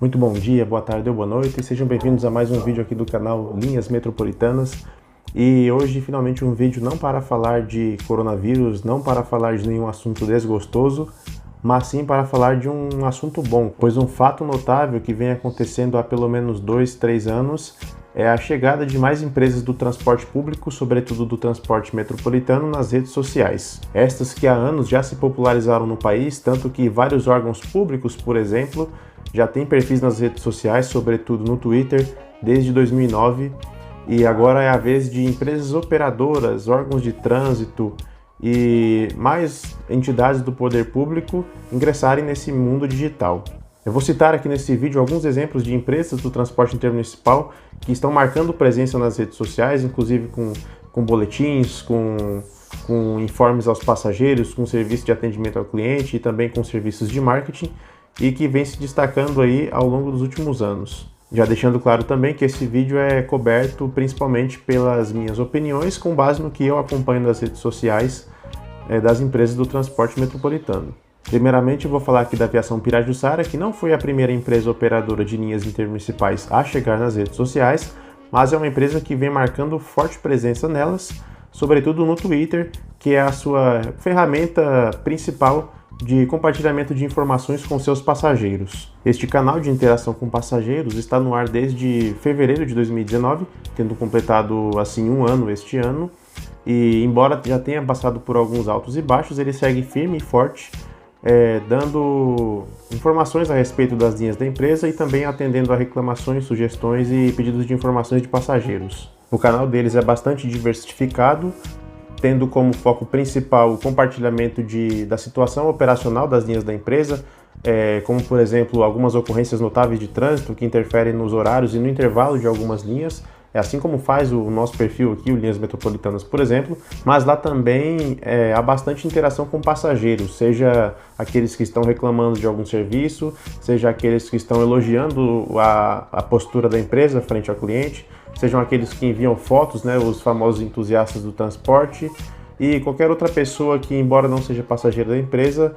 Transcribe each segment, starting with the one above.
Muito bom dia, boa tarde ou boa noite, sejam bem-vindos a mais um vídeo aqui do canal Linhas Metropolitanas. E hoje finalmente um vídeo não para falar de coronavírus, não para falar de nenhum assunto desgostoso, mas sim para falar de um assunto bom, pois um fato notável que vem acontecendo há pelo menos 2-3 anos é a chegada de mais empresas do transporte público, sobretudo do transporte metropolitano, nas redes sociais. Estas que há anos já se popularizaram no país, tanto que vários órgãos públicos, por exemplo, já têm perfis nas redes sociais, sobretudo no Twitter, desde 2009, e agora é a vez de empresas operadoras, órgãos de trânsito e mais entidades do poder público ingressarem nesse mundo digital. Eu vou citar aqui nesse vídeo alguns exemplos de empresas do transporte intermunicipal que estão marcando presença nas redes sociais, inclusive com boletins, com informes aos passageiros, com serviço de atendimento ao cliente e também com serviços de marketing, e que vem se destacando aí ao longo dos últimos anos. Já deixando claro também que esse vídeo é coberto principalmente pelas minhas opiniões, com base no que eu acompanho nas redes sociais das empresas do transporte metropolitano. Primeiramente, eu vou falar aqui da Aviação Pirajussara, que não foi a primeira empresa operadora de linhas intermunicipais a chegar nas redes sociais, mas é uma empresa que vem marcando forte presença nelas, sobretudo no Twitter, que é a sua ferramenta principal de compartilhamento de informações com seus passageiros. Este canal de interação com passageiros está no ar desde fevereiro de 2019, tendo completado assim um ano este ano, e embora já tenha passado por alguns altos e baixos, ele segue firme e forte, dando informações a respeito das linhas da empresa e também atendendo a reclamações, sugestões e pedidos de informações de passageiros. O canal deles é bastante diversificado, tendo como foco principal o compartilhamento da situação operacional das linhas da empresa, como por exemplo algumas ocorrências notáveis de trânsito que interferem nos horários e no intervalo de algumas linhas, assim como faz o nosso perfil aqui, o Linhas Metropolitanas, por exemplo, mas lá também há bastante interação com passageiros, seja aqueles que estão reclamando de algum serviço, seja aqueles que estão elogiando a postura da empresa frente ao cliente, sejam aqueles que enviam fotos, os famosos entusiastas do transporte, e qualquer outra pessoa que, embora não seja passageira da empresa,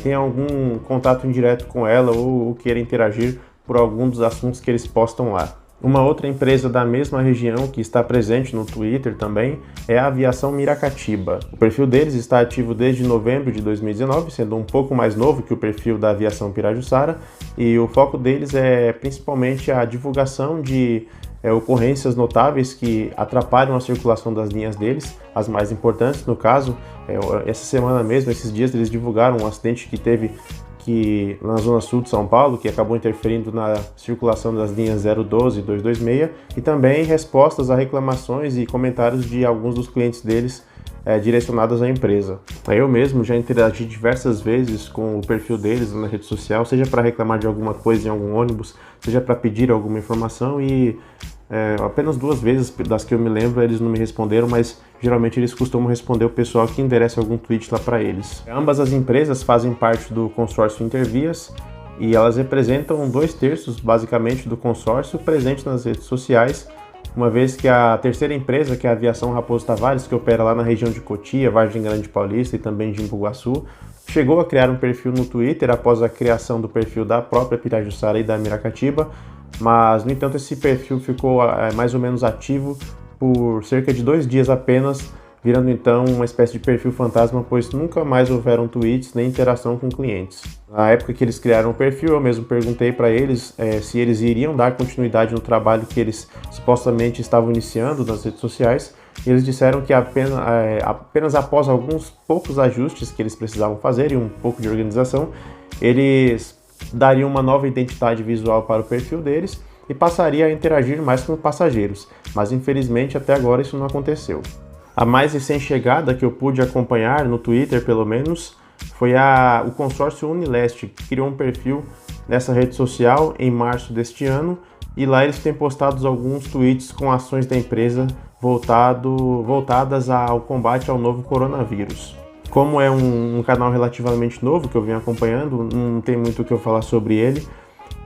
tenha algum contato indireto com ela ou queira interagir por algum dos assuntos que eles postam lá. Uma outra empresa da mesma região que está presente no Twitter também é a Aviação Miracatiba. O perfil deles está ativo desde novembro de 2019, sendo um pouco mais novo que o perfil da Aviação Pirajussara, e o foco deles é principalmente a divulgação de ocorrências notáveis que atrapalham a circulação das linhas deles, as mais importantes no caso. Essa semana mesmo, esses dias, eles divulgaram um acidente que teve na zona sul de São Paulo, que acabou interferindo na circulação das linhas 012 e 226, e também respostas a reclamações e comentários de alguns dos clientes deles direcionados à empresa. Eu mesmo já interagi diversas vezes com o perfil deles na rede social, seja para reclamar de alguma coisa em algum ônibus, seja para pedir alguma informação, e apenas 2 vezes das que eu me lembro eles não me responderam, mas geralmente eles costumam responder o pessoal que endereça algum tweet lá para eles. Ambas as empresas fazem parte do consórcio Intervias e elas representam 2/3 basicamente do consórcio presente nas redes sociais, uma vez que a terceira empresa, que é a Aviação Raposo Tavares, que opera lá na região de Cotia, Vargem Grande Paulista e também de Embu-Guaçu, chegou a criar um perfil no Twitter após a criação do perfil da própria Pirajussara e da Miracatiba, mas, no entanto, esse perfil ficou mais ou menos ativo por cerca de 2 dias apenas, virando então uma espécie de perfil fantasma, pois nunca mais houveram tweets nem interação com clientes. Na época que eles criaram o perfil, eu mesmo perguntei para eles se eles iriam dar continuidade no trabalho que eles supostamente estavam iniciando nas redes sociais, e eles disseram que apenas após alguns poucos ajustes que eles precisavam fazer e um pouco de organização, eles daria uma nova identidade visual para o perfil deles e passaria a interagir mais com passageiros, mas infelizmente até agora isso não aconteceu. A mais recente chegada que eu pude acompanhar no Twitter, pelo menos, foi o consórcio Unileste, que criou um perfil nessa rede social em março deste ano, e lá eles têm postado alguns tweets com ações da empresa voltadas ao combate ao novo coronavírus. Como é um canal relativamente novo que eu venho acompanhando, não tem muito o que eu falar sobre ele,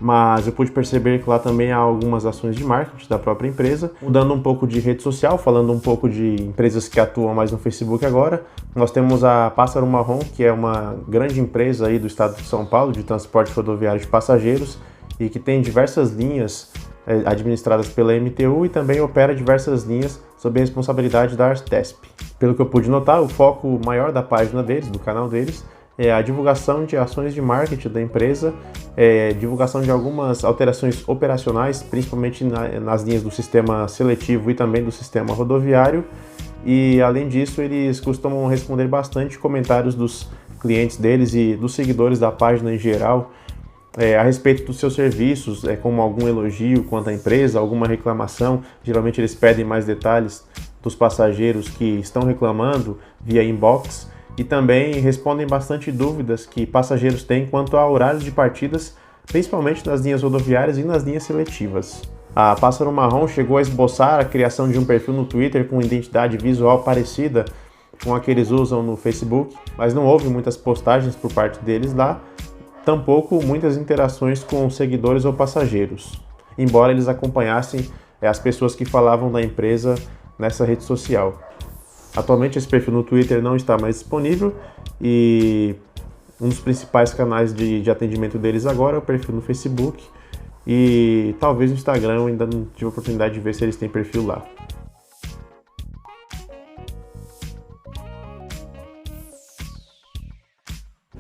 mas eu pude perceber que lá também há algumas ações de marketing da própria empresa. Mudando um pouco de rede social, falando um pouco de empresas que atuam mais no Facebook agora, nós temos a Pássaro Marrom, que é uma grande empresa aí do estado de São Paulo de transporte rodoviário de passageiros, e que tem diversas linhas administradas pela MTU e também opera diversas linhas sob a responsabilidade da Artesp. Pelo que eu pude notar, o foco maior da página deles, do canal deles, é a divulgação de ações de marketing da empresa, divulgação de algumas alterações operacionais, principalmente nas linhas do sistema seletivo e também do sistema rodoviário. E além disso, eles costumam responder bastante comentários dos clientes deles e dos seguidores da página em geral, a respeito dos seus serviços, como algum elogio quanto à empresa, alguma reclamação. Geralmente eles pedem mais detalhes dos passageiros que estão reclamando via inbox e também respondem bastante dúvidas que passageiros têm quanto a horários de partidas, principalmente nas linhas rodoviárias e nas linhas seletivas. A Pássaro Marrom chegou a esboçar a criação de um perfil no Twitter com identidade visual parecida com a que eles usam no Facebook, mas não houve muitas postagens por parte deles lá, tampouco muitas interações com seguidores ou passageiros, embora eles acompanhassem as pessoas que falavam da empresa nessa rede social. Atualmente esse perfil no Twitter não está mais disponível e um dos principais canais de atendimento deles agora é o perfil no Facebook e talvez no Instagram. Eu ainda não tive a oportunidade de ver se eles têm perfil lá.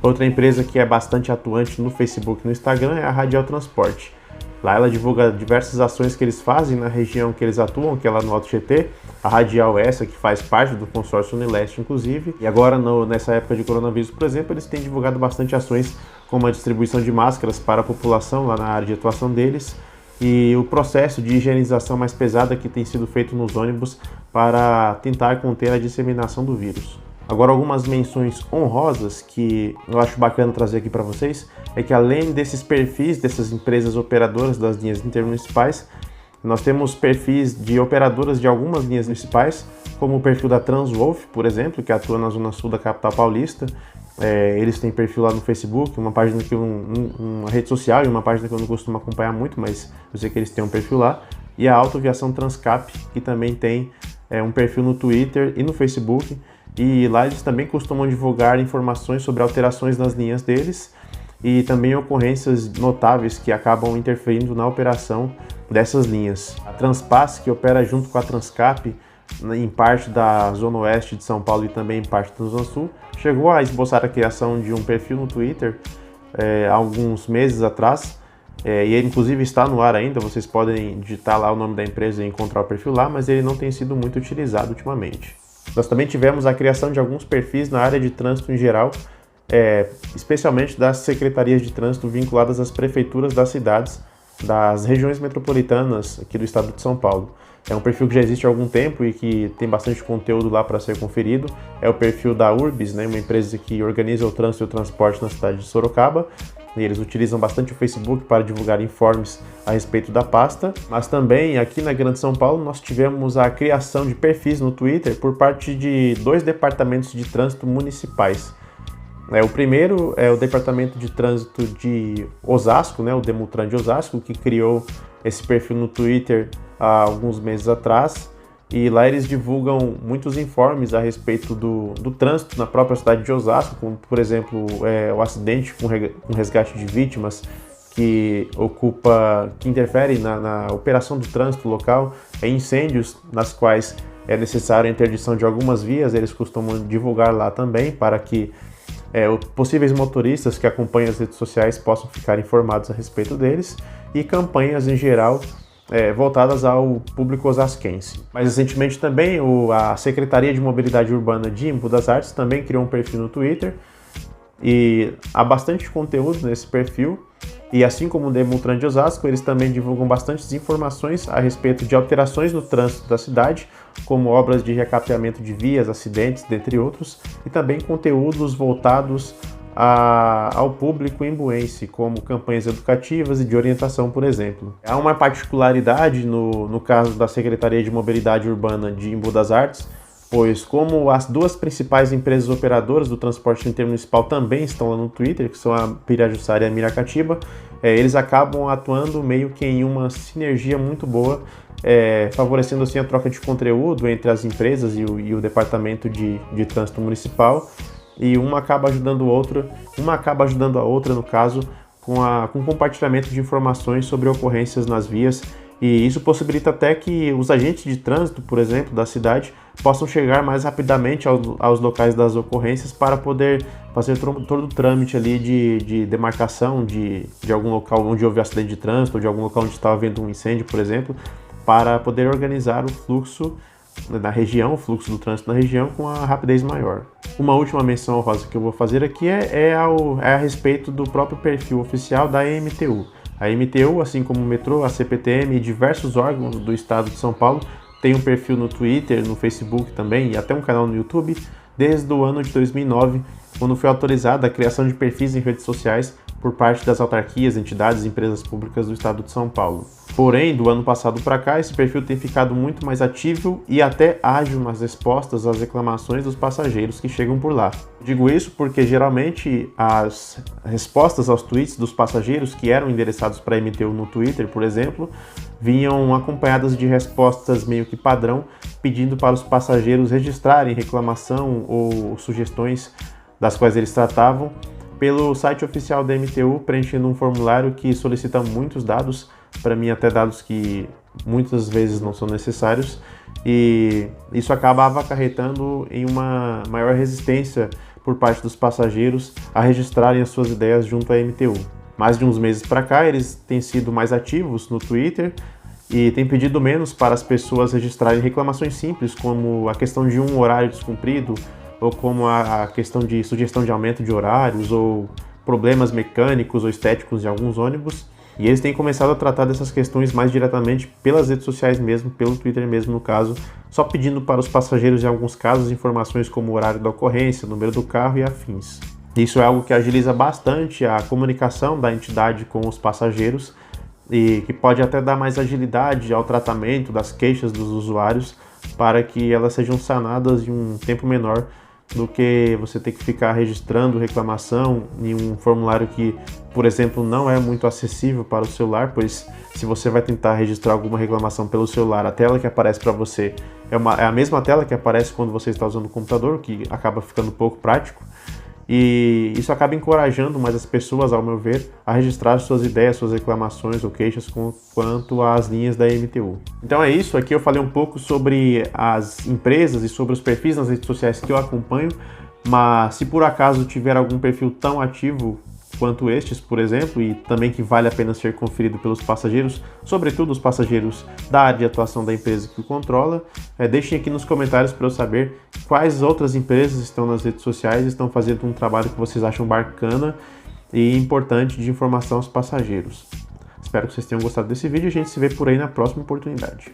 Outra empresa que é bastante atuante no Facebook e no Instagram é a Radial Transporte. Lá ela divulga diversas ações que eles fazem na região que eles atuam, que é lá no Alto Tietê. A Radial essa que faz parte do consórcio Unileste, inclusive. E agora, nessa época de coronavírus, por exemplo, eles têm divulgado bastante ações como a distribuição de máscaras para a população lá na área de atuação deles e o processo de higienização mais pesada que tem sido feito nos ônibus para tentar conter a disseminação do vírus. Agora, algumas menções honrosas que eu acho bacana trazer aqui para vocês é que, além desses perfis dessas empresas operadoras das linhas intermunicipais, nós temos perfis de operadoras de algumas linhas municipais, como o perfil da Transwolf, por exemplo, que atua na zona sul da capital paulista. Eles têm perfil lá no Facebook, uma página que uma rede social e uma página que eu não costumo acompanhar muito, mas eu sei que eles têm um perfil lá. E a Autoviação Transcap, que também tem um perfil no Twitter e no Facebook. E lá eles também costumam divulgar informações sobre alterações nas linhas deles e também ocorrências notáveis que acabam interferindo na operação dessas linhas. A Transpass, que opera junto com a Transcap em parte da Zona Oeste de São Paulo e também em parte da Zona Sul, chegou a esboçar a criação de um perfil no Twitter há alguns meses atrás, e ele inclusive está no ar ainda. Vocês podem digitar lá o nome da empresa e encontrar o perfil lá, mas ele não tem sido muito utilizado ultimamente. Nós também tivemos a criação de alguns perfis na área de trânsito em geral, especialmente das secretarias de trânsito vinculadas às prefeituras das cidades, das regiões metropolitanas aqui do estado de São Paulo. É um perfil que já existe há algum tempo e que tem bastante conteúdo lá para ser conferido. É o perfil da Urbis, né, uma empresa que organiza o trânsito e o transporte na cidade de Sorocaba. E eles utilizam bastante o Facebook para divulgar informes a respeito da pasta. Mas também aqui na Grande São Paulo nós tivemos a criação de perfis no Twitter por parte de 2 departamentos de trânsito municipais. O primeiro é o Departamento de Trânsito de Osasco, né, o Demutran de Osasco, que criou esse perfil no Twitter há alguns meses atrás. E lá eles divulgam muitos informes a respeito do trânsito na própria cidade de Osasco, como, por exemplo, o acidente com resgate de vítimas que interfere na operação do trânsito local, incêndios nas quais é necessário a interdição de algumas vias. Eles costumam divulgar lá também para que possíveis motoristas que acompanham as redes sociais possam ficar informados a respeito deles, e campanhas em geral voltadas ao público osasquense. Mais recentemente também a Secretaria de Mobilidade Urbana de Embu das Artes também criou um perfil no Twitter e há bastante conteúdo nesse perfil. E assim como o Demutran de Osasco, eles também divulgam bastantes informações a respeito de alterações no trânsito da cidade, como obras de recapeamento de vias, acidentes, dentre outros, e também conteúdos voltados ao público imbuense, como campanhas educativas e de orientação, por exemplo. Há uma particularidade no caso da Secretaria de Mobilidade Urbana de Embu das Artes, pois como as 2 principais empresas operadoras do transporte intermunicipal também estão lá no Twitter, que são a Pirajussara e a Miracatiba, eles acabam atuando meio que em uma sinergia muito boa, favorecendo assim a troca de conteúdo entre as empresas e o Departamento de Trânsito Municipal, e uma acaba ajudando a outra, no caso, com compartilhamento de informações sobre ocorrências nas vias, e isso possibilita até que os agentes de trânsito, por exemplo, da cidade, possam chegar mais rapidamente aos locais das ocorrências para poder fazer todo o trâmite ali de demarcação de algum local onde houve acidente de trânsito, ou de algum local onde estava havendo um incêndio, por exemplo, para poder organizar o fluxo da região, o fluxo do trânsito na região com a rapidez maior. Uma última menção honrosa que eu vou fazer aqui é a respeito do próprio perfil oficial da EMTU. A EMTU, assim como o metrô, a CPTM e diversos órgãos do estado de São Paulo, tem um perfil no Twitter, no Facebook também e até um canal no YouTube desde o ano de 2009, quando foi autorizada a criação de perfis em redes sociais por parte das autarquias, entidades e empresas públicas do estado de São Paulo. Porém, do ano passado para cá, esse perfil tem ficado muito mais ativo e até ágil nas respostas às reclamações dos passageiros que chegam por lá. Digo isso porque geralmente as respostas aos tweets dos passageiros que eram endereçados para a EMTU no Twitter, por exemplo, vinham acompanhadas de respostas meio que padrão, pedindo para os passageiros registrarem reclamação ou sugestões das quais eles tratavam pelo site oficial da EMTU, preenchendo um formulário que solicita muitos dados, para mim até dados que muitas vezes não são necessários, e isso acabava acarretando em uma maior resistência por parte dos passageiros a registrarem as suas ideias junto à EMTU. Mais de uns meses para cá, eles têm sido mais ativos no Twitter e têm pedido menos para as pessoas registrarem reclamações simples, como a questão de um horário descumprido, ou como a questão de sugestão de aumento de horários, ou problemas mecânicos ou estéticos de alguns ônibus. E eles têm começado a tratar dessas questões mais diretamente pelas redes sociais mesmo, pelo Twitter mesmo no caso, só pedindo para os passageiros, em alguns casos, informações como o horário da ocorrência, o número do carro e afins. Isso é algo que agiliza bastante a comunicação da entidade com os passageiros e que pode até dar mais agilidade ao tratamento das queixas dos usuários para que elas sejam sanadas em um tempo menor do que você ter que ficar registrando reclamação em um formulário que, por exemplo, não é muito acessível para o celular, pois se você vai tentar registrar alguma reclamação pelo celular, a tela que aparece para você é a mesma tela que aparece quando você está usando o computador, o que acaba ficando pouco prático. E isso acaba encorajando mais as pessoas, ao meu ver, a registrar suas ideias, suas reclamações ou queixas quanto às linhas da EMTU. Então é isso, aqui eu falei um pouco sobre as empresas e sobre os perfis nas redes sociais que eu acompanho, mas se por acaso tiver algum perfil tão ativo quanto estes, por exemplo, e também que vale a pena ser conferido pelos passageiros, sobretudo os passageiros da área de atuação da empresa que o controla, deixem aqui nos comentários para eu saber quais outras empresas estão nas redes sociais e estão fazendo um trabalho que vocês acham bacana e importante de informação aos passageiros. Espero que vocês tenham gostado desse vídeo e a gente se vê por aí na próxima oportunidade.